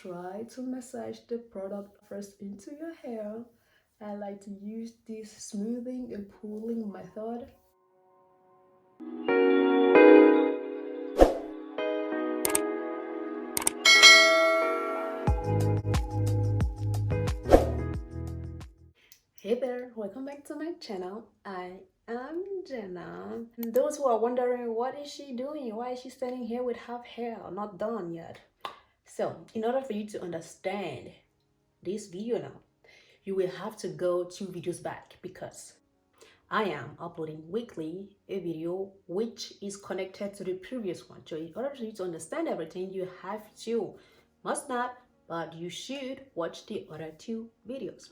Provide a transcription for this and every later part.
try to massage the product first into your hair. I like to use this smoothing and pulling method. Hey there, welcome back to my channel. I am Jenna. And those who are wondering, what is she doing? Why is she standing here with half hair? Not done yet. So, in order for you to understand this video now, you will have to go 2 videos back because I am uploading weekly a video which is connected to the previous one. So in order for you to understand everything, you have to, must not, but you should watch the other 2 videos.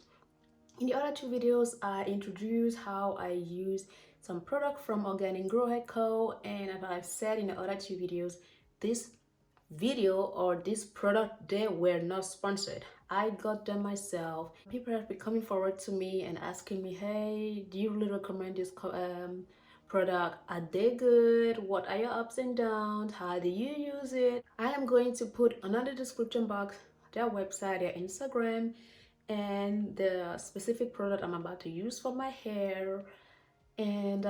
In the other 2 videos, I introduced how I use some product from Organigrowhairco, and as I've said in the other 2 videos, this video or this product, they were not sponsored. I got them myself. People have been coming forward to me and asking me, hey, do you really recommend this product? Are they good? What are your ups and downs? How do you use it? I am going to put another description box, their website, their Instagram, and the specific product I'm about to use for my hair. And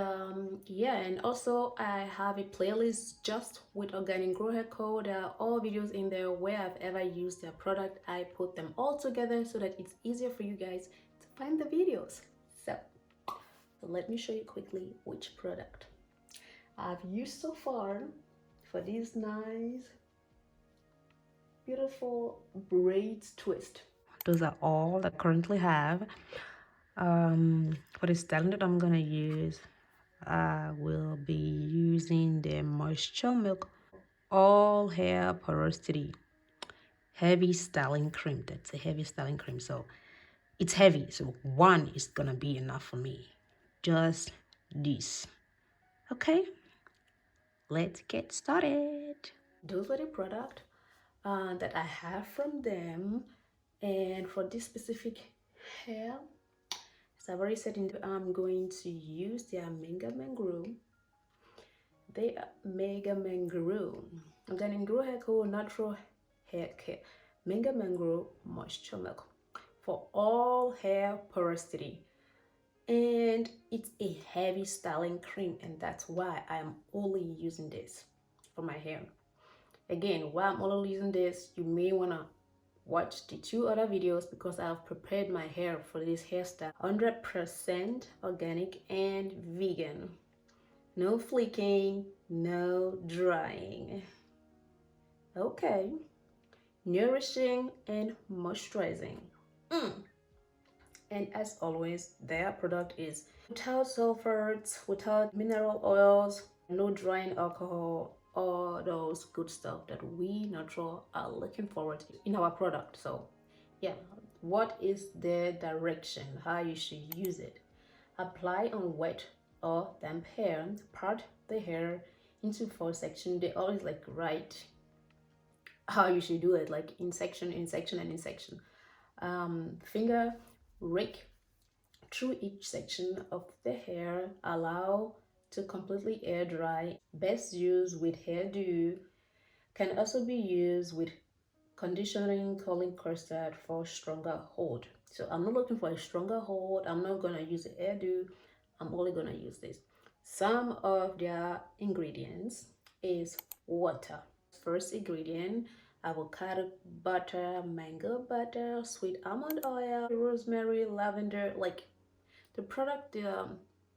yeah, and also I have a playlist just with Organigrowhairco. There are all videos in there where I've ever used their product. I put them all together so that it's easier for you guys to find the videos. So let me show you quickly which product I've used so far for these nice beautiful braids twist. Those are all that I currently have. For the styling that I'm gonna use, I will be using the Moisture Milk All Hair Porosity Heavy Styling Cream. That's a heavy styling cream, so it's heavy, so one is gonna be enough for me. Just this. Okay, let's get started. Those are the product that I have from them, and for this specific hair, so I've already said I'm going to use their Mega Mangrow. They are Mega Mangrow. Organigrowhairco Natural Hair Care. Mega Mangrow Moisture Milk for all hair porosity. And it's a heavy styling cream, and that's why I'm only using this for my hair. Again, why I'm only using this, you may wanna watch the 2 other videos because I've prepared my hair for this hairstyle. 100% organic and vegan. No flicking, no drying. Okay. Nourishing and moisturizing. And as always, their product is without sulfates, without mineral oils, no drying alcohol, all those good stuff that we natural are looking forward to in our product. So yeah, what is the direction, how you should use it? Apply on wet or damp hair. Part the hair into 4 sections. They always like write how you should do it, like in section, in section, and in section. Finger rake through each section of the hair. Allow to completely air dry. Best used with hairdo. Can also be used with conditioning curling custard for stronger hold. So I'm not looking for a stronger hold. I'm not gonna use the hairdo. I'm only gonna use this. Some of their ingredients is water. First ingredient, avocado butter, mango butter, sweet almond oil, rosemary, lavender. Like the product, the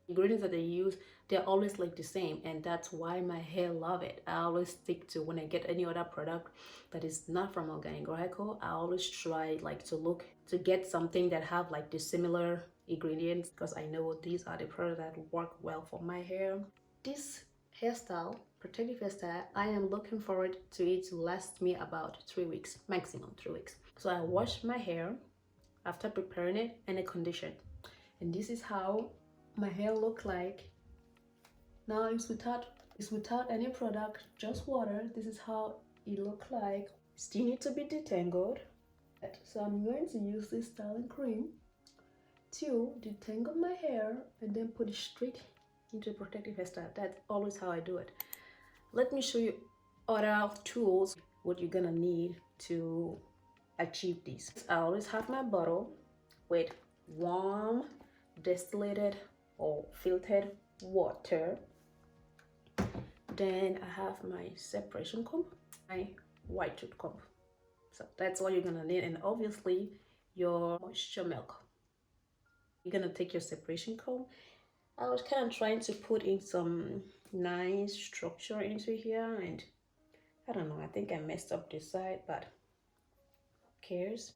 ingredients that they use, they're always like the same, and that's why my hair love it. I always stick to, when I get any other product that is not from Organigrowhairco, I always try like to get something that have like the similar ingredients, because I know these are the products that work well for my hair. This hairstyle, protective hairstyle, I am looking forward to it to last me about 3 weeks, maximum 3 weeks. So I wash my hair after preparing it and I condition, and this is how my hair look like. Now it's without any product, just water. This is how it look like. Still need to be detangled, so I'm going to use this styling cream to detangle my hair and then put it straight into protective hairstyle. That's always how I do it. Let me show you other tools what you're gonna need to achieve this. I always have my bottle with warm distilled or filtered water. Then I have my separation comb, my white tooth comb. So that's all you're gonna need, and obviously your moisture milk. You're gonna take your separation comb. I was kind of trying to put in some nice structure into here, and I don't know, I think I messed up this side, but who cares?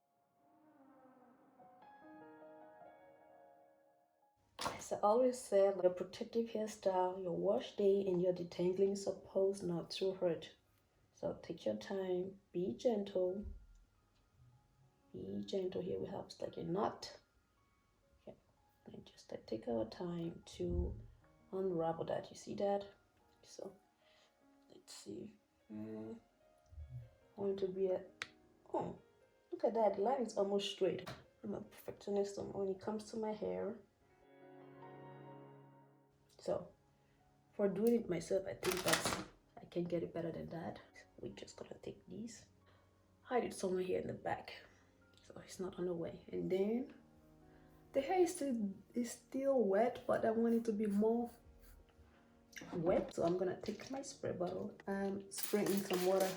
As I always say, your protective hairstyle, your wash day, and your detangling is supposed not to hurt. So take your time, be gentle. Be gentle. Here we have like a knot. Okay, and just take our time to unravel that. You see that? So let's see. Going to be a, oh, look at that, the line is almost straight. I'm a perfectionist when it comes to my hair. So for doing it myself, I think I can get it better than that. We're just gonna take these, hide it somewhere here in the back so it's not on the way. And then the hair is still wet, but I want it to be more wet, so I'm gonna take my spray bottle and spray in some water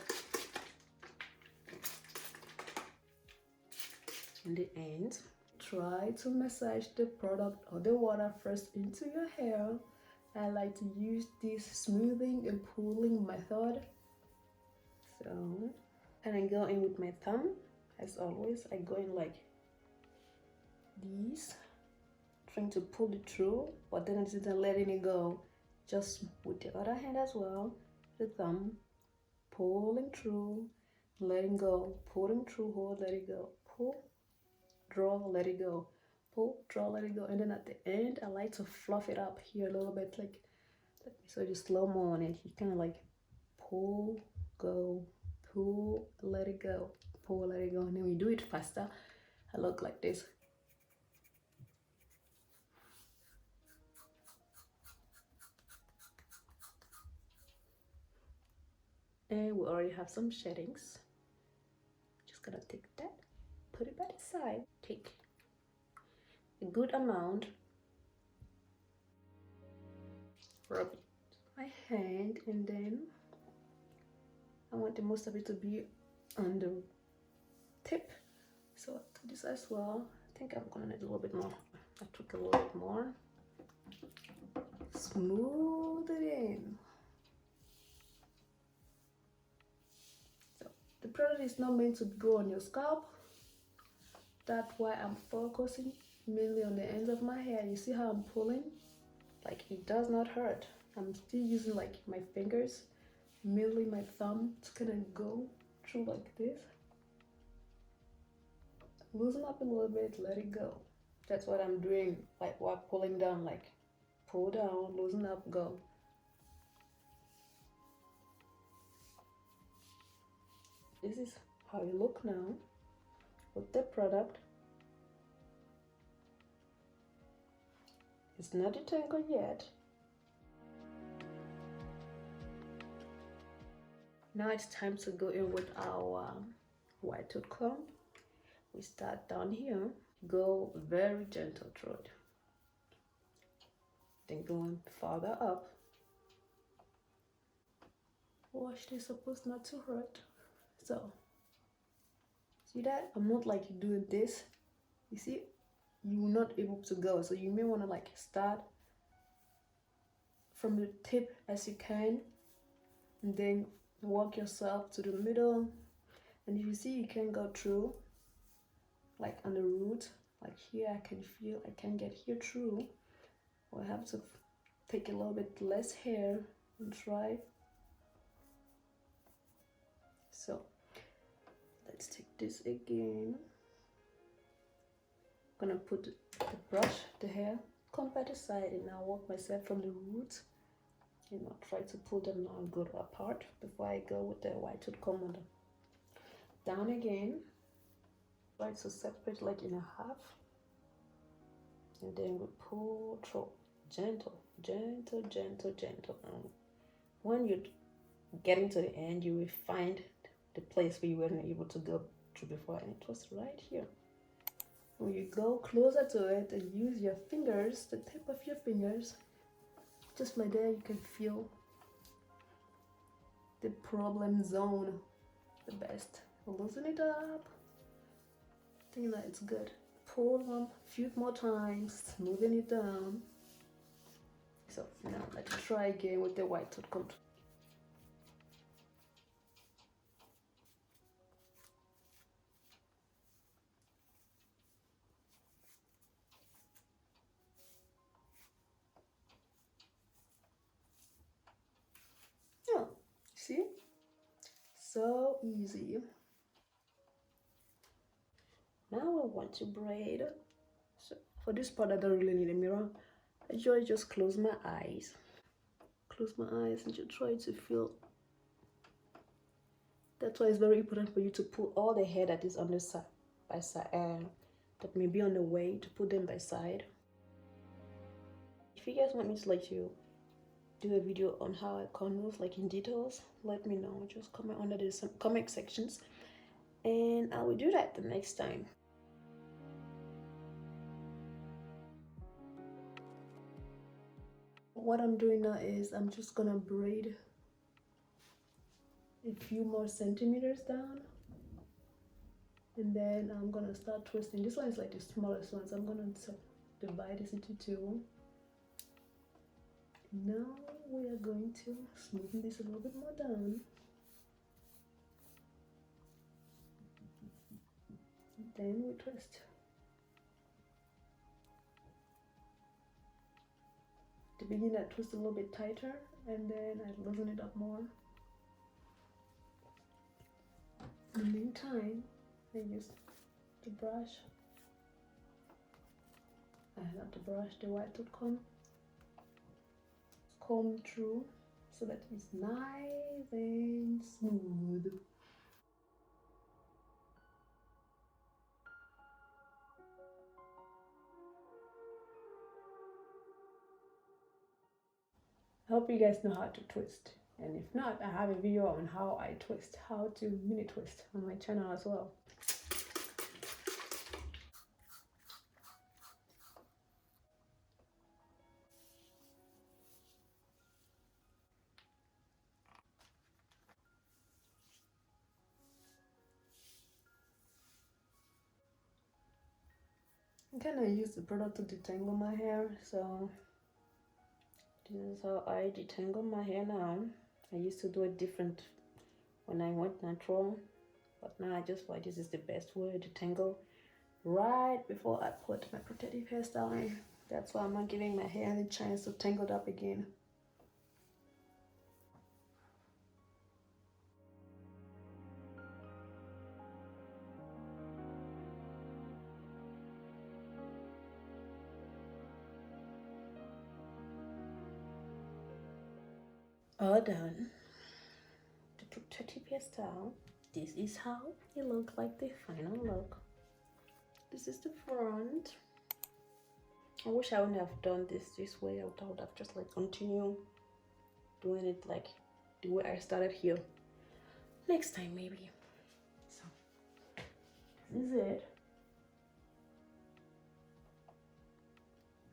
in the end. Try to massage the product or the water first into your hair. I like to use this smoothing and pulling method. So, and I go in with my thumb. As always, I go in like this, trying to pull it through, but then instead of letting it go, just with the other hand as well, the thumb, pulling through, letting go, pulling through, hold, let it go, pull, draw, let it go, pull, draw, let it go. And then at the end, I like to fluff it up here a little bit, like, so just slow-mo on it. You kind of like pull, go, pull, let it go, pull, let it go. And then we do it faster, I look like this. And we already have some sheddings. Just gonna take that, put it by the side, take a good amount, rub it my hand, and then I want the most of it to be on the tip, so I'll do this as well. I think I'm gonna need a little bit more. I took a little bit more, smooth it in. So the product is not meant to go on your scalp. That's why I'm focusing mainly on the ends of my hair. You see how I'm pulling? Like, it does not hurt. I'm still using like my fingers, mainly my thumb, to kind of go through like this. Loosen up a little bit, let it go. That's what I'm doing, like while pulling down, like pull down, loosen up, go. This is how you look now with the product. It's not detangled yet. Now it's time to go in with our white tooth comb. We start down here, go very gentle through it, then going farther up. Wash is supposed not to hurt. So see that I'm not like doing this, you see, you're not able to go, so you may want to like start from the tip as you can, and then walk yourself to the middle. And if you see you can't go through, like on the root, like here, I can feel I can get here through, or I have to take a little bit less hair and try. So let's take this again. I'm gonna put the brush, the hair, come by the side, and now walk myself from the roots. You know, try to pull them now good apart before I go with the white tooth comb on them. Down again. Try to separate like in a half, and then we pull through, gentle, gentle, gentle, gentle. When you're getting to the end, you will find the place where you weren't able to go through before, and it was right here. When you go closer to it and use your fingers, the tip of your fingers, just like that, you can feel the problem zone the best. Loosen it up. I think that it's good. Pull them a few more times, smoothing it down. So now let's try again with the white tooth comb. Yeah, see? So easy. Now I want to braid. So for this part, I don't really need a mirror. I just close my eyes. Close my eyes and just try to feel. That's why it's very important for you to put all the hair that is on the side by side, that may be on the way, to put them by side. If you guys want me to like you do a video on how I contour like in details, let me know. Just comment under the comment sections, and I will do that the next time. What I'm doing now is I'm just gonna braid a few more centimeters down, and then I'm gonna start twisting. This one is like the smallest one, so I'm gonna divide this into two. Now we are going to smoothen this a little bit more down. Then we twist. At the beginning, I twist a little bit tighter, and then I loosen it up more. In the meantime, I use the brush. I have to brush the white tooth comb. Comb through so that it's nice and smooth. I hope you guys know how to twist, and if not, I have a video on how I twist, how to mini twist on my channel as well. I kind of use the product to detangle my hair, so this is how I detangle my hair now. I used to do it different when I went natural, but now I just feel like this is the best way to detangle right before I put my protective hairstyle in. That's why I'm not giving my hair any chance to tangle up again. All done. The protective hairstyle. This is how it looks like, the final look. This is the front. I wish I wouldn't have done this way. I would have just like continue doing it like the way I started here. Next time maybe. So this is it.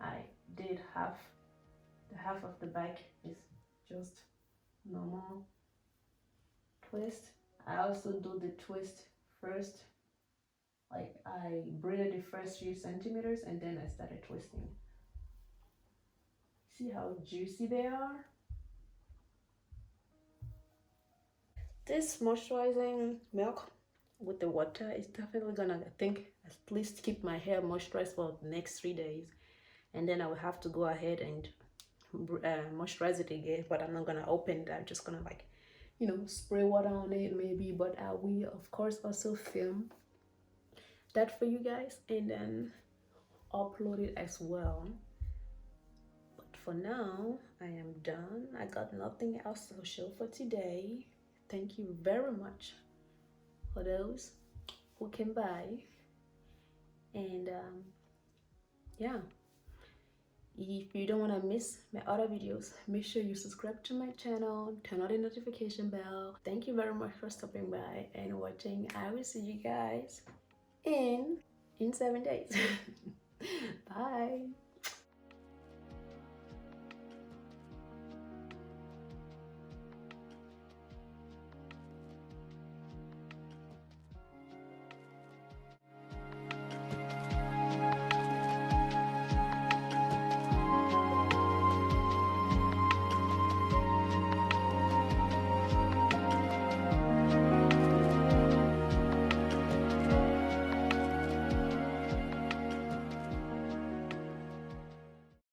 I did half. The half of the back is just normal twist. I also do the twist first. Like I braided the first few centimeters and then I started twisting. See how juicy they are? This moisturizing milk with the water is definitely gonna, I think, at least keep my hair moisturized for the next 3 days. And then I will have to go ahead and moisturize it again, but I'm not gonna open it. I'm just gonna like, you know, spray water on it maybe, but I will of course also film that for you guys and then upload it as well. But for now, I am done. I got nothing else to show for today. Thank you very much for those who came by, and yeah, If you don't want to miss my other videos, make sure you subscribe to my channel, turn on the notification bell. Thank you very much for stopping by and watching. I will see you guys in 7 days. Bye.